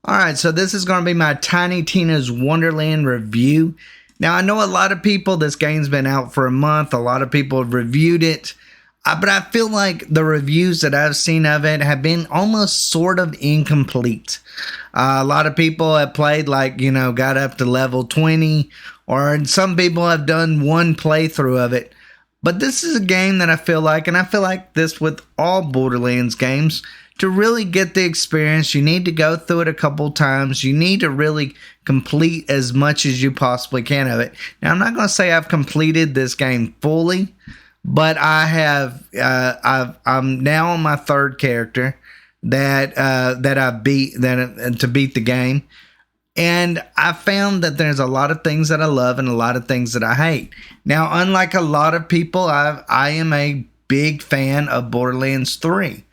Alright, so this is going to be my Tiny Tina's Wonderland review. Now, I know a lot of people, this game's been out for a month, a lot of people have reviewed it, but I feel like the reviews that I've seen of it have been almost sort of incomplete. A lot of people have played got up to level 20, or some people have done one playthrough of it. But this is a game that I feel like, and I feel like this with all Borderlands games, to really get the experience, you need to go through it a couple times. You need to really complete as much as you possibly can of it. Now, I'm not going to say I've completed this game fully, but I have. I'm now on my third character that I beat to beat the game, and I found that there's a lot of things that I love and a lot of things that I hate. Now, unlike a lot of people, I am a big fan of Borderlands 3.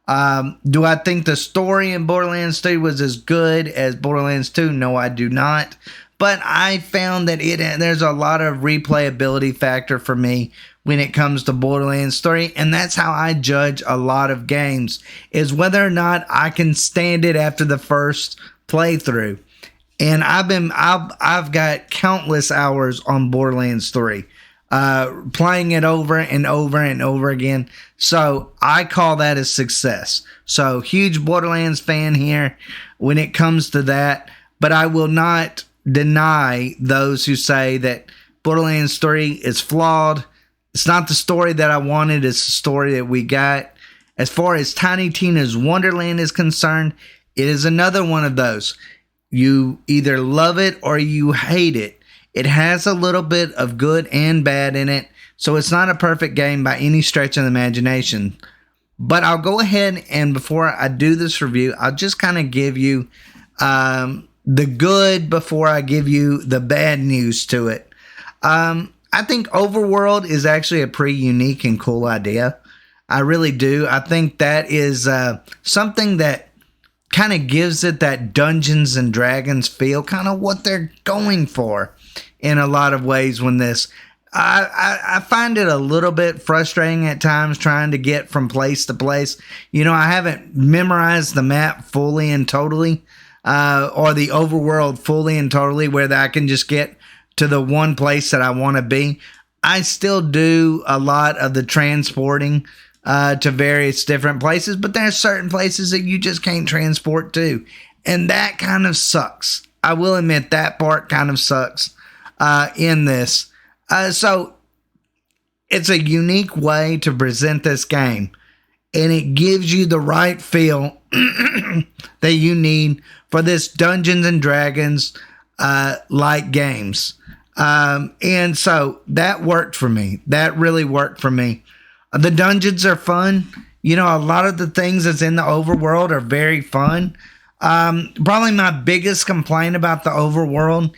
Do I think the story in Borderlands 3 was as good as Borderlands 2? No, I do not. But I found that there's a lot of replayability factor for me when it comes to Borderlands 3, and that's how I judge a lot of games, is whether or not I can stand it after the first playthrough. And I've got countless hours on Borderlands 3. Playing it over and over and over again. So I call that a success. So huge Borderlands fan here when it comes to that. But I will not deny those who say that Borderlands 3 is flawed. It's not the story that I wanted. It's the story that we got. As far as Tiny Tina's Wonderland is concerned, it is another one of those. You either love it or you hate it. It has a little bit of good and bad in it, so it's not a perfect game by any stretch of the imagination. But I'll go ahead and before I do this review, I'll just kind of give you the good before I give you the bad news to it. I think Overworld is actually a pretty unique and cool idea. I really do. I think that is something that kind of gives it that Dungeons and Dragons feel, kind of what they're going for in a lot of ways. When this, I find it a little bit frustrating at times trying to get from place to place. You know, I haven't memorized the map fully and totally, or the overworld fully and totally, where I can just get to the one place that I want to be. I still do a lot of the transporting to various different places, but there are certain places that you just can't transport to, and that kind of sucks. I will admit that part kind of sucks in this. So it's a unique way to present this game, and it gives you the right feel that you need for this Dungeons and Dragons like games. And so that worked for me. That really worked for me. The dungeons are fun. You know, a lot of the things that's in the overworld are very fun. Probably my biggest complaint about the overworld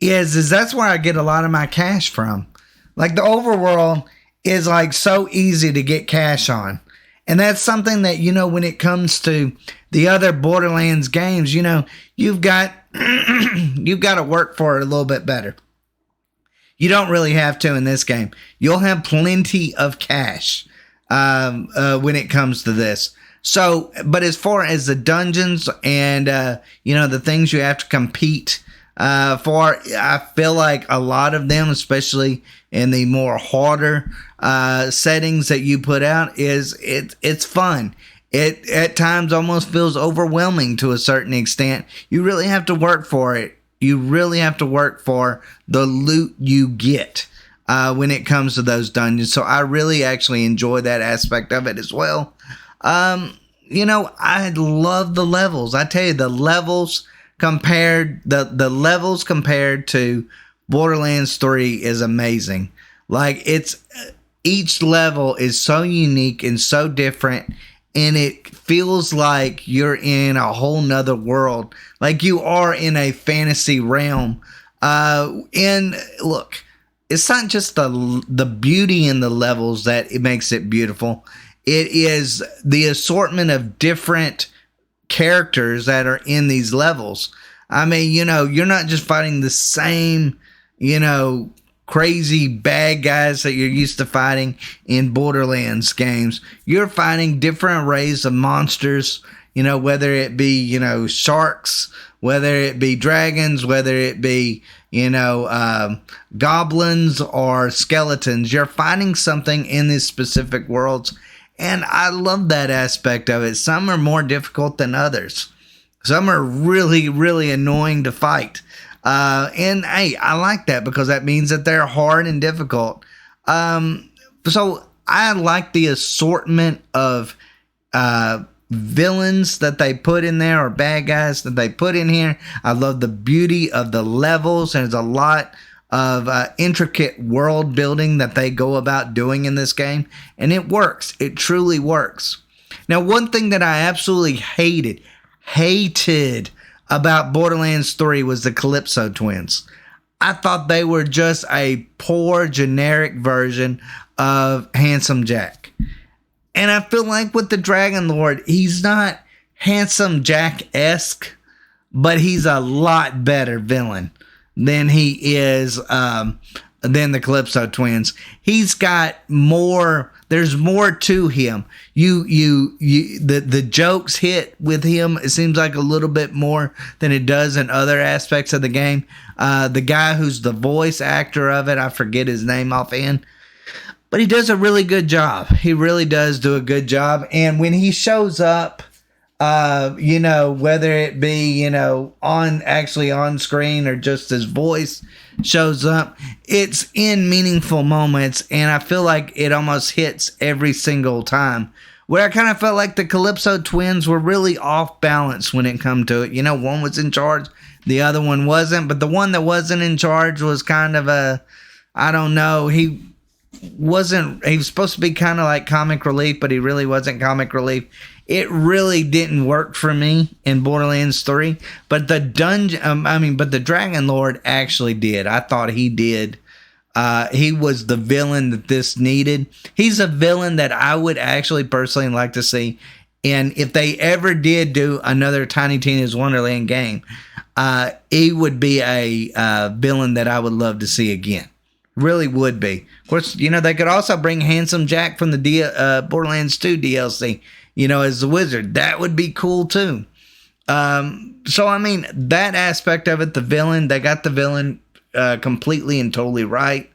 is that's where I get a lot of my cash from. Like, the overworld is like so easy to get cash on. And that's something that, you know, when it comes to the other Borderlands games, you know, you've got to work for it a little bit better. You don't really have to in this game. You'll have plenty of cash when it comes to this. So, but as far as the dungeons and, the things you have to compete for, I feel like a lot of them, especially in the more harder settings that you put out, it's fun. It at times almost feels overwhelming to a certain extent. You really have to work for it. You really have to work for the loot you get when it comes to those dungeons. So I really actually enjoy that aspect of it as well. I love the levels. I tell you, the levels compared to Borderlands 3 is amazing. Like, each level is so unique and so different, and it feels like you're in a whole nother world. Like you are in a fantasy realm. And look, it's not just the beauty in the levels that it makes it beautiful. It is the assortment of different characters that are in these levels. I mean, you're not just fighting the same, crazy bad guys that you're used to fighting in Borderlands games. You're fighting different arrays of monsters, whether it be, sharks, whether it be dragons, whether it be, goblins or skeletons. You're fighting something in these specific worlds. And I love that aspect of it. Some are more difficult than others. Some are really, really annoying to fight. And hey, I like that because that means that they're hard and difficult. So I like the assortment of villains that they put in there, or bad guys that they put in here. I love the beauty of the levels. There's a lot of intricate world building that they go about doing in this game, and it works. It truly works. Now, one thing that I absolutely hated about Borderlands 3 was the Calypso twins. I thought they were just a poor generic version of Handsome Jack. And I feel like with the Dragon Lord, he's not Handsome Jack-esque, but he's a lot better villain than he is than the Calypso twins. He's got more. There's more to him. The jokes hit with him. It seems like a little bit more than it does in other aspects of the game. The guy who's the voice actor of it, I forget his name offhand, but he does a really good job. He really does do a good job. And when he shows up, whether it be, on screen or just his voice shows up, it's in meaningful moments. And I feel like it almost hits every single time, where I kind of felt like the Calypso twins were really off balance when it come to it. One was in charge, the other one wasn't, but the one that wasn't in charge was kind of I don't know. He was supposed to be kind of like comic relief, but he really wasn't comic relief. It really didn't work for me in Borderlands 3, but the Dragon Lord actually did. I thought he did. He was the villain that this needed. He's a villain that I would actually personally like to see. And if they ever did do another Tiny Tina's Wonderland game, he would be a villain that I would love to see again. Really would be. Of course, they could also bring Handsome Jack from the Borderlands 2 DLC, as the wizard. That would be cool too. That aspect of it, the villain, they got the villain completely and totally right.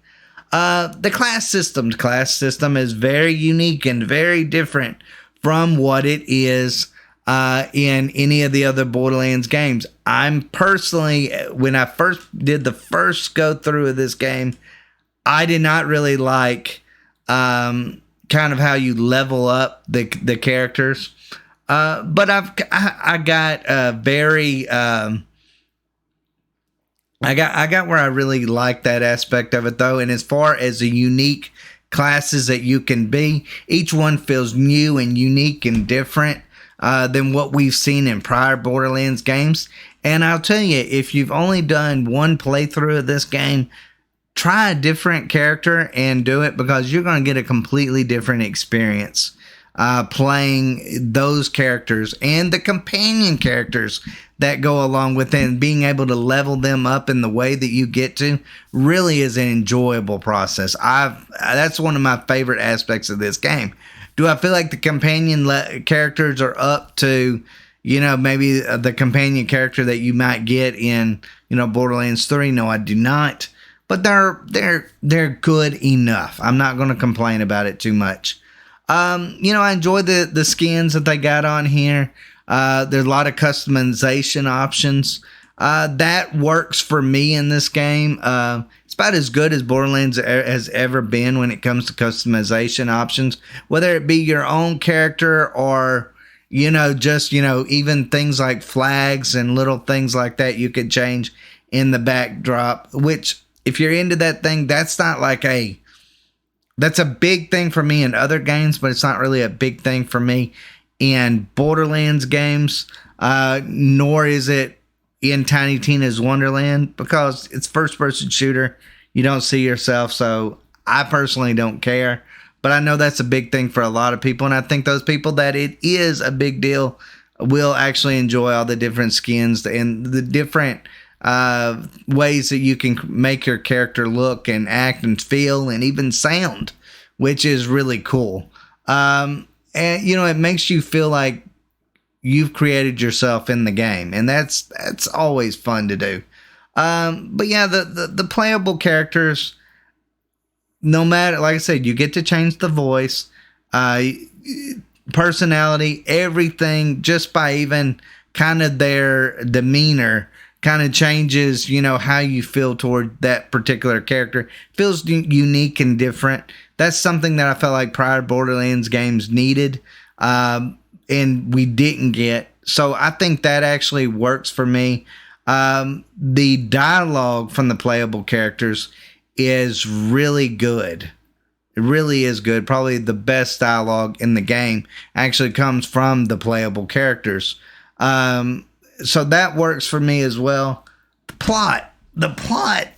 The class system is very unique and very different from what it is in any of the other Borderlands games. I'm personally, when I first did the first go through of this game, I did not really like kind of how you level up the characters. But I got where I really like that aspect of it though. And as far as the unique classes that you can be, each one feels new and unique and different than what we've seen in prior Borderlands games. And I'll tell you, if you've only done one playthrough of this game, try a different character and do it, because you're going to get a completely different experience playing those characters and the companion characters that go along with it, and being able to level them up in the way that you get to really is an enjoyable process. That's one of my favorite aspects of this game. Do I feel like the companion characters are up to, maybe the companion character that you might get in, Borderlands 3? No, I do not. But they're good enough. I'm not going to complain about it too much. I enjoy the skins that they got on here. There's a lot of customization options. That works for me in this game. It's about as good as Borderlands has ever been when it comes to customization options. Whether it be your own character or, even things like flags and little things like that you could change in the backdrop, which, if you're into that thing, that's a big thing for me in other games, but it's not really a big thing for me in Borderlands games, nor is it in Tiny Tina's Wonderland, because it's first-person shooter. You don't see yourself, so I personally don't care. But I know that's a big thing for a lot of people, and I think those people that it is a big deal will actually enjoy all the different skins and the different ways that you can make your character look and act and feel and even sound, which is really cool. And it makes you feel like you've created yourself in the game, and that's always fun to do. But yeah, the playable characters, no matter, like I said, you get to change the voice, personality, everything, just by even kind of their demeanor kind of changes, how you feel toward that particular character. Feels unique and different. That's something that I felt like prior Borderlands games needed, and we didn't get. So I think that actually works for me. The dialogue from the playable characters is really good. It really is good. Probably the best dialogue in the game actually comes from the playable characters. So that works for me as well. The plot,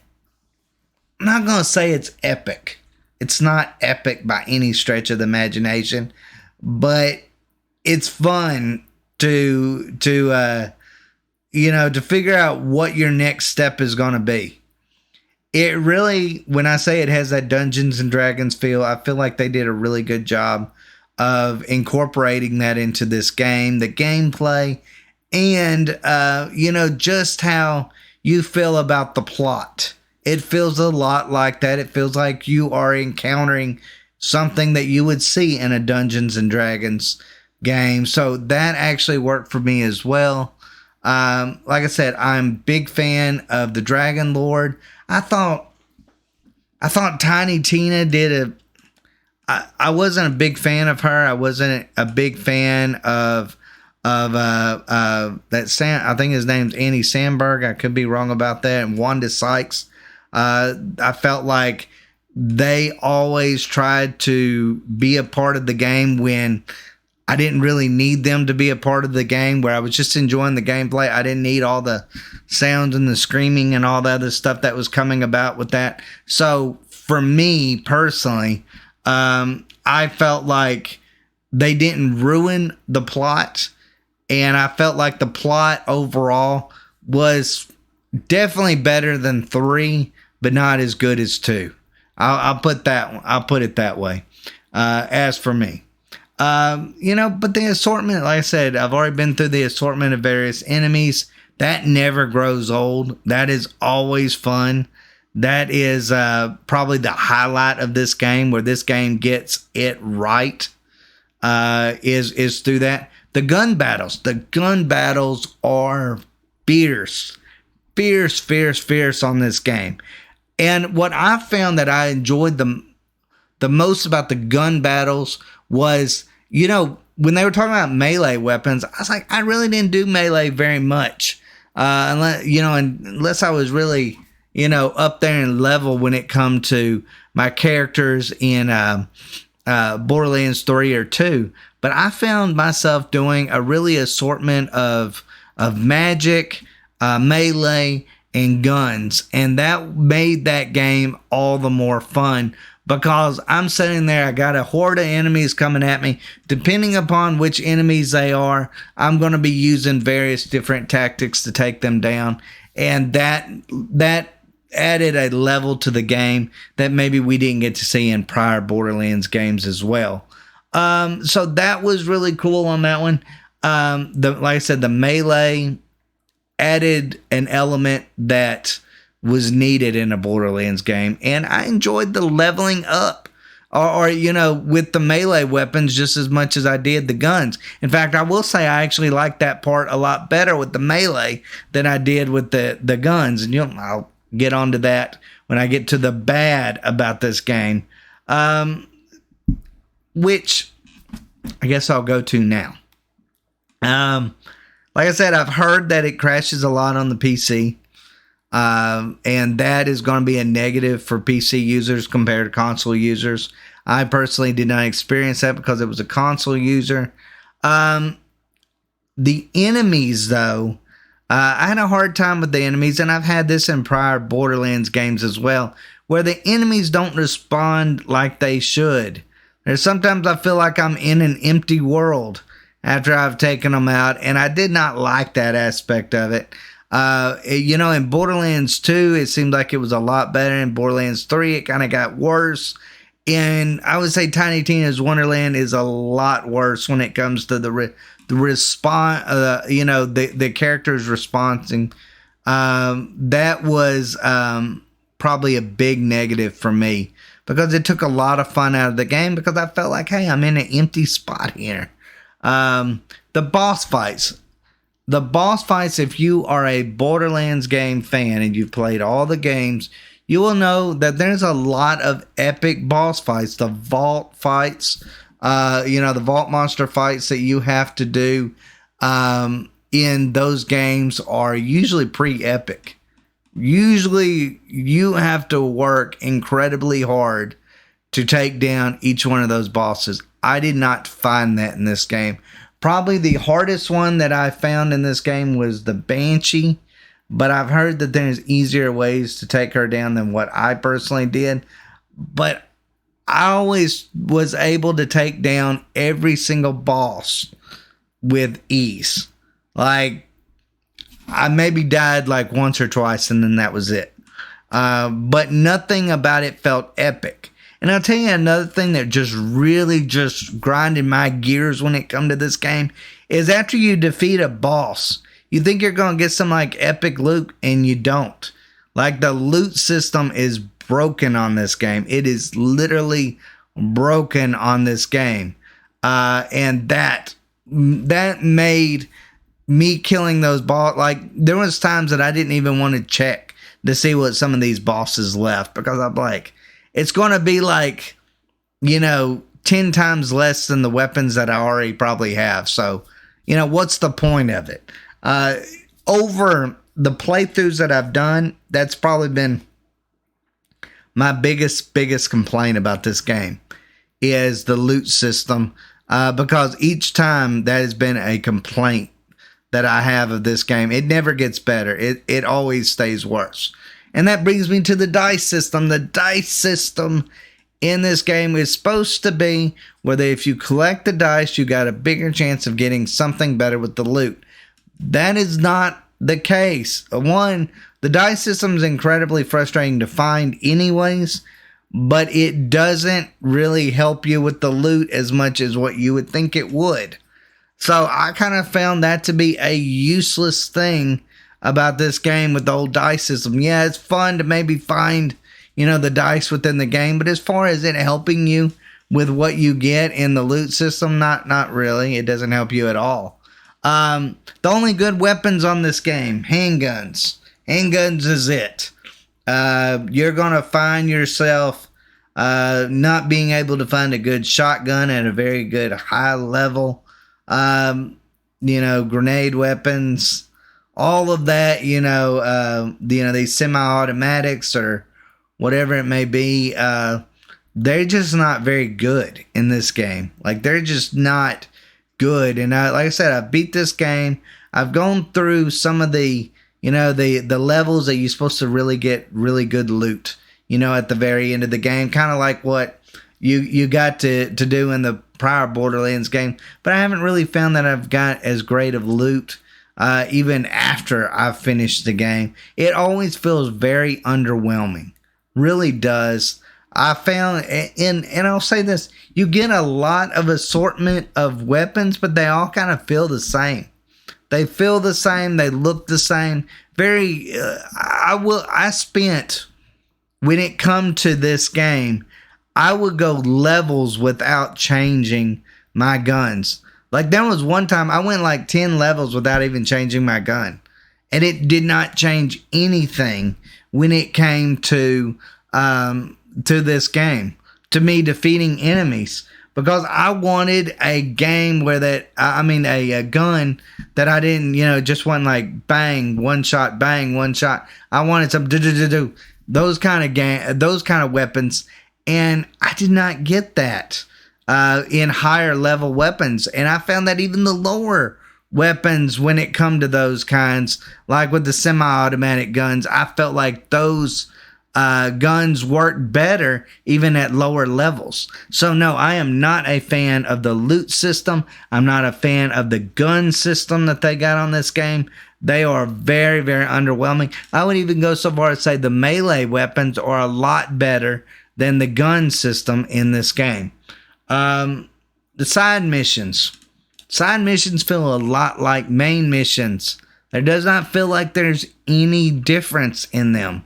I'm not going to say it's epic. It's not epic by any stretch of the imagination, but it's fun to figure out what your next step is going to be. It really, when I say it has that Dungeons and Dragons feel, I feel like they did a really good job of incorporating that into this game, the gameplay, and, just how you feel about the plot. It feels a lot like that. It feels like you are encountering something that you would see in a Dungeons and Dragons game. So that actually worked for me as well. Like I said, I'm a big fan of the Dragon Lord. I thought Tiny Tina did I wasn't a big fan of her. I wasn't a big fan of that Sam. I think his name's Andy Samberg. I could be wrong about that. And Wanda Sykes. I felt like they always tried to be a part of the game when I didn't really need them to be a part of the game, where I was just enjoying the gameplay. I didn't need all the sounds and the screaming and all the other stuff that was coming about with that. So for me personally, I felt like they didn't ruin the plot, and I felt like the plot overall was definitely better than 3, but not as good as 2. I'll put it that way. As for me, but the assortment, like I said, I've already been through the assortment of various enemies. That never grows old. That is always fun. That is probably the highlight of this game, where this game gets it right, is through that. The gun battles. The gun battles are fierce on this game. And what I found that I enjoyed the most about the gun battles was, when they were talking about melee weapons, I was like, I really didn't do melee very much. Unless I was really, up there in level when it come to my characters in Borderlands 3 or 2. But I found myself doing a really assortment of magic, melee, and guns. And that made that game all the more fun, because I'm sitting there, I got a horde of enemies coming at me. Depending upon which enemies they are, I'm going to be using various different tactics to take them down. And that added a level to the game that maybe we didn't get to see in prior Borderlands games as well. So that was really cool on that one. Like I said, the melee added an element that was needed in a Borderlands game, and I enjoyed the leveling up, or with the melee weapons just as much as I did the guns. In fact, I will say I actually liked that part a lot better with the melee than I did with the guns, and I'll get onto that when I get to the bad about this game, which I guess I'll go to now. Like I said, I've heard that it crashes a lot on the PC. And that is going to be a negative for PC users compared to console users. I personally did not experience that because it was a console user. The enemies, though, I had a hard time with the enemies, and I've had this in prior Borderlands games as well, where the enemies don't respond like they should. There's sometimes I feel like I'm in an empty world after I've taken them out, and I did not like that aspect of it. In Borderlands 2, it seemed like it was a lot better. In Borderlands 3, it kind of got worse. And I would say Tiny Tina's Wonderland is a lot worse when it comes to the response, the characters responding. That was probably a big negative for me because it took a lot of fun out of the game because I felt like, hey, I'm in an empty spot here. The boss fights. The boss fights, if you are a Borderlands game fan and you've played all the games, you will know that there's a lot of epic boss fights. The vault fights, the vault monster fights that you have to do in those games are usually pretty epic. Usually you have to work incredibly hard to take down each one of those bosses. I did not find that in this game. Probably the hardest one that I found in this game was the Banshee, but I've heard that there's easier ways to take her down than what I personally did. But I always was able to take down every single boss with ease. Like, I maybe died like once or twice and then that was it. But nothing about it felt epic. And I'll tell you another thing that just really just grinded my gears when it come to this game is after you defeat a boss, you think you're going to get some like epic loot and you don't. Like the loot system is broken on this game. It is literally broken on this game. And that made me killing those boss. Like there was times that I didn't even want to check to see what some of these bosses left because I'm like, it's going to be like, 10 times less than the weapons that I already probably have. So, what's the point of it? Over the playthroughs that I've done, that's probably been my biggest complaint about this game is the loot system. Because each time that has been a complaint that I have of this game, it never gets better. It always stays worse. And that brings me to the dice system. The dice system in this game is supposed to be where if you collect the dice, you got a bigger chance of getting something better with the loot. That is not the case. One, the dice system is incredibly frustrating to find anyways, but it doesn't really help you with the loot as much as what you would think it would. So I kind of found that to be a useless thing about this game with the old dice system. Yeah, it's fun to maybe find, the dice within the game, but as far as it helping you with what you get in the loot system, not really. It doesn't help you at all. The only good weapons on this game, handguns. Handguns is it. You're going to find yourself not being able to find a good shotgun at a very good high level. Grenade weapons. All of that, these semi-automatics or whatever it may be, they're just not very good in this game. Like, they're just not good. And like I said, I beat this game. I've gone through some of the levels that you're supposed to really get really good loot, at the very end of the game. Kind of like what you got to do in the prior Borderlands game. But I haven't really found that I've got as great of loot even after I've finished the game. It always feels very underwhelming. Really does. I found, and I'll say this, you get a lot of assortment of weapons, but they all kind of feel the same. They feel the same. They look the same. I spent, when it come to this game, I would go levels without changing my guns. Like, there was one time I went like 10 levels without even changing my gun. And it did not change anything when it came to this game, to me defeating enemies. Because I wanted a game where a gun that I didn't, just wasn't like bang, one shot, bang, one shot. I wanted some those kind of weapons. And I did not get that in higher level weapons. And I found that even the lower weapons, when it come to those kinds, like with the semi-automatic guns, I felt like those guns worked better even at lower levels. So no, I am not a fan of the loot system. I'm not a fan of the gun system that they got on this game. They are very, very underwhelming. I would even go so far as to say the melee weapons are a lot better than the gun system in this game. The side missions. Side missions feel a lot like main missions. There does not feel like there's any difference in them.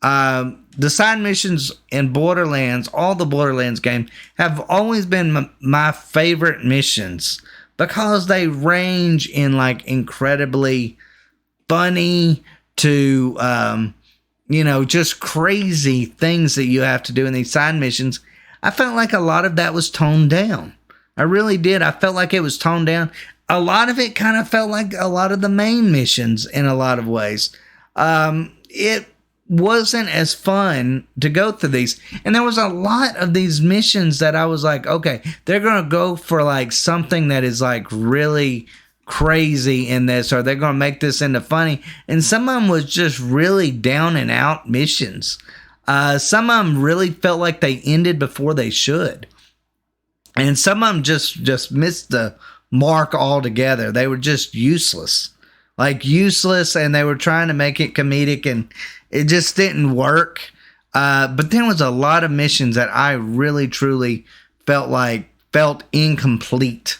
The side missions in Borderlands, all the Borderlands games, have always been my favorite missions because they range in like incredibly funny to, just crazy things that you have to do in these side missions. I felt like a lot of that was toned down. I really did. I felt like it was toned down. A lot of it kind of felt like a lot of the main missions in a lot of ways. It wasn't as fun to go through these. And there was a lot of these missions that I was like, okay, they're going to go for like something that is like really crazy in this, or they're going to make this into funny. And some of them was just really down and out missions. Some of them really felt like they ended before they should. And some of them just missed the mark altogether. They were just useless. And they were trying to make it comedic, and it just didn't work. But there was a lot of missions that I really, truly felt incomplete.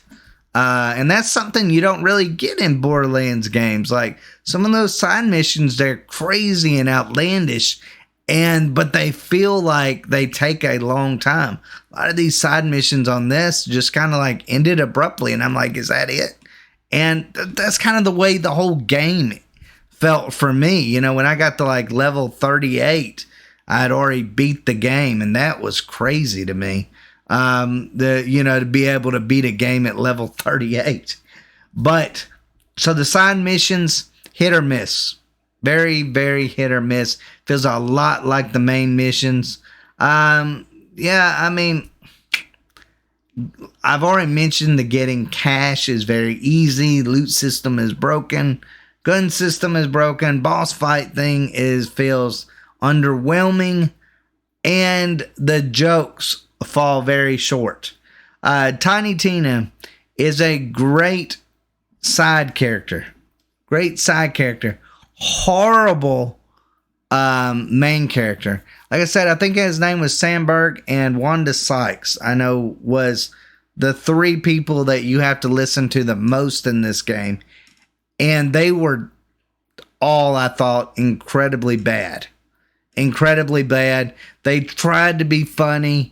And that's something you don't really get in Borderlands games. Like some of those side missions, they're crazy and outlandish, but they feel like they take a long time. A lot of these side missions on this just kind of like ended abruptly, and I'm like, is that it? And that's kind of the way the whole game felt for me. When I got to like level 38, I had already beat the game, and that was crazy to me. To be able to beat a game at level 38. But so the side missions, hit or miss. Very, very hit or miss. Feels a lot like the main missions. I've already mentioned the getting cash is very easy. Loot system is broken. Gun system is broken. Boss fight thing feels underwhelming. And the jokes fall very short. Tiny Tina is a great side character. Horrible main character. Like I said, I think his name was Sandberg, and Wanda Sykes, I know, was the three people that you have to listen to the most in this game. And they were all, I thought, incredibly bad. They tried to be funny.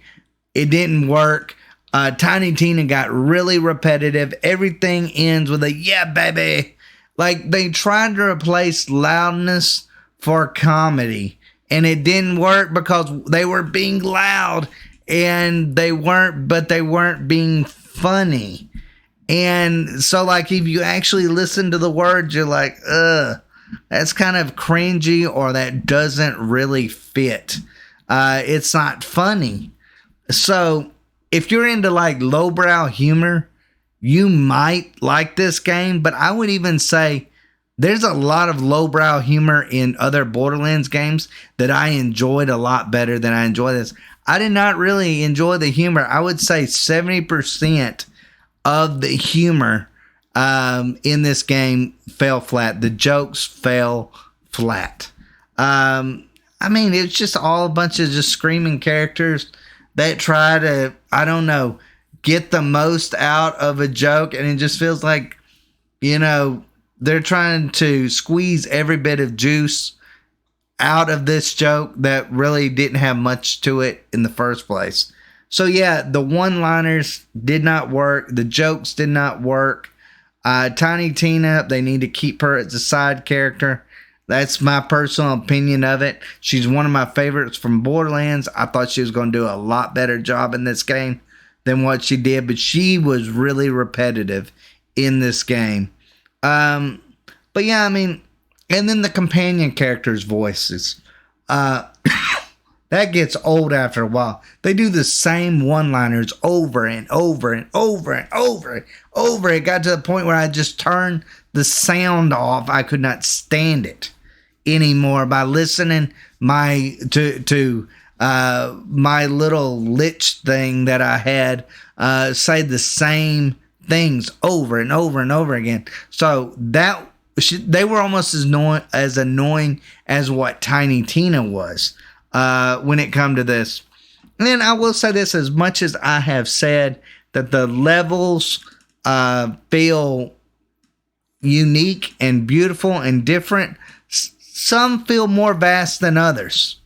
It didn't work. Tiny Tina got really repetitive. Everything ends with a yeah, baby. Like they tried to replace loudness for comedy, and it didn't work because they were being loud, and they weren't being funny. And so like if you actually listen to the words, you're like, that's kind of cringy, or that doesn't really fit. It's not funny. So if you're into like lowbrow humor, you might like this game, but I would even say there's a lot of lowbrow humor in other Borderlands games that I enjoyed a lot better than I enjoy this. I did not really enjoy the humor. I would say 70% of the humor in this game fell flat. The jokes fell flat. It's just all a bunch of just screaming characters that try to, I don't know, get the most out of a joke, and it just feels like, they're trying to squeeze every bit of juice out of this joke that really didn't have much to it in the first place. So yeah, the one-liners did not work. The jokes did not work. Tiny Tina, they need to keep her as a side character. That's my personal opinion of it. She's one of my favorites from Borderlands. I thought she was going to do a lot better job in this game than what she did, but she was really repetitive in this game. But yeah, and then the companion characters' voices. That gets old after a while. They do the same one-liners over and over and over and over and over. It got to the point where I just turned the sound off. I could not stand it anymore by listening to my little lich thing that I had say the same things over and over and over again. So that they were almost as annoying as what Tiny Tina was when it come to this. And then I will say this, as much as I have said that the levels feel unique and beautiful and different, some feel more vast than others.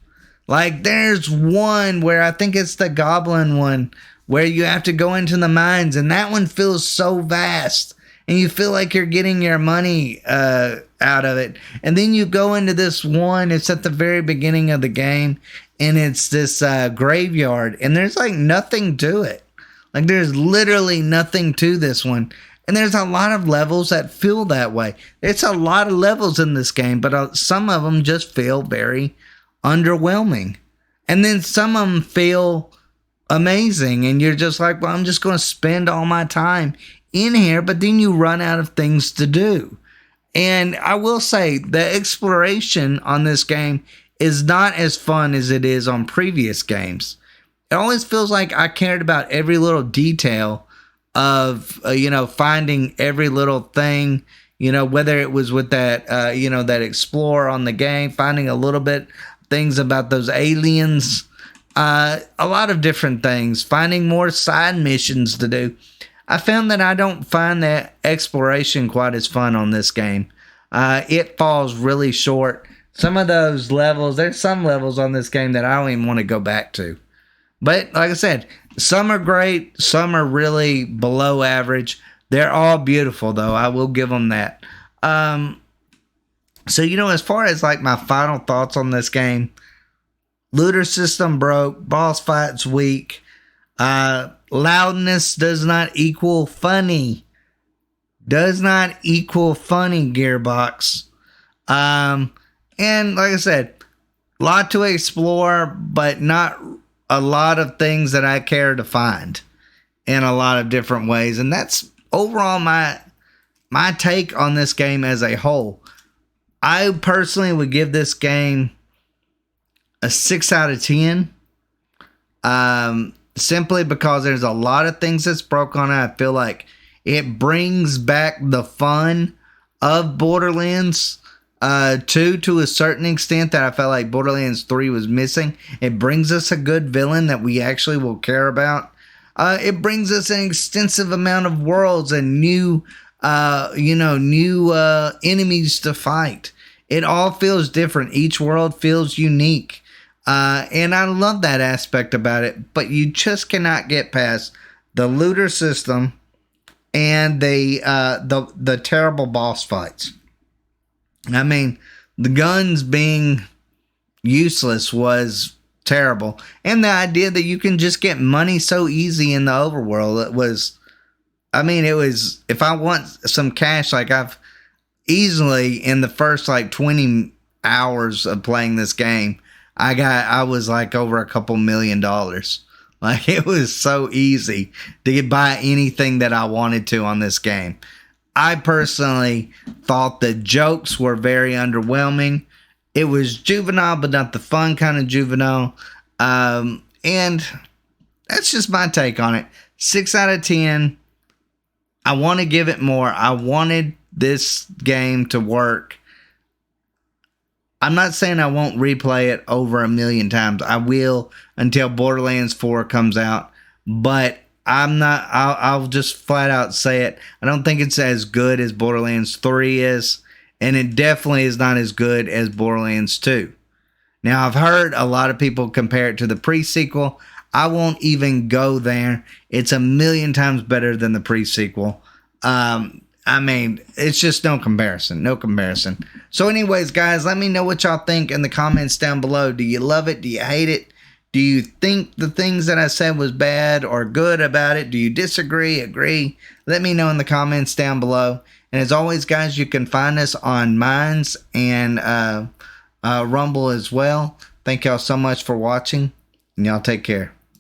Like there's one where I think it's the Goblin one where you have to go into the mines, and that one feels so vast. And you feel like you're getting your money out of it. And then you go into this one, it's at the very beginning of the game, and it's this graveyard, and there's like nothing to it. Like there's literally nothing to this one. And there's a lot of levels that feel that way. It's a lot of levels in this game, but some of them just feel very underwhelming. And then some of them feel amazing, and you're just like, well, I'm just going to spend all my time in here, but then you run out of things to do. And I will say the exploration on this game is not as fun as it is on previous games. It always feels like I cared about every little detail of finding every little thing, whether it was with that that explorer on the game, finding a little bit things about those aliens, a lot of different things, finding more side missions to do. I found that I don't find that exploration quite as fun on this game. It falls really short. Some of those levels, there's some levels on this game that I don't even want to go back to. But like I said, some are great, some are really below average. They're all beautiful, though. I will give them that. So, as far as like my final thoughts on this game, looter system broke, boss fights weak, loudness does not equal funny. Does not equal funny, Gearbox. And like I said, a lot to explore, but not a lot of things that I care to find in a lot of different ways. And that's overall my take on this game as a whole. I personally would give this game a 6 out of 10. Simply because there's a lot of things that's broke on it. I feel like it brings back the fun of Borderlands 2 to a certain extent that I felt like Borderlands 3 was missing. It brings us a good villain that we actually will care about. It brings us an extensive amount of worlds and new enemies to fight. It all feels different. Each world feels unique. And I love that aspect about it, but you just cannot get past the looter system and the terrible boss fights. I mean, the guns being useless was terrible, and the idea that you can just get money so easy in the overworld, it was if I want some cash, like I've easily in the first like 20 hours of playing this game, I was like over a couple $1 million. Like it was so easy to buy anything that I wanted to on this game. I personally thought the jokes were very underwhelming. It was juvenile, but not the fun kind of juvenile. And that's just my take on it. 6 out of 10. I want to give it more. I wanted this game to work. I'm not saying I won't replay it over 1 million times. I will until Borderlands 4 comes out. But I'll just flat out say it. I don't think it's as good as Borderlands 3 is. And it definitely is not as good as Borderlands 2. Now, I've heard a lot of people compare it to the pre-sequel. I won't even go there. It's 1 million times better than the pre-sequel. It's just no comparison. No comparison. So anyways, guys, let me know what y'all think in the comments down below. Do you love it? Do you hate it? Do you think the things that I said was bad or good about it? Do you disagree, agree? Let me know in the comments down below. And as always, guys, you can find us on Minds and Rumble as well. Thank y'all so much for watching, and y'all take care.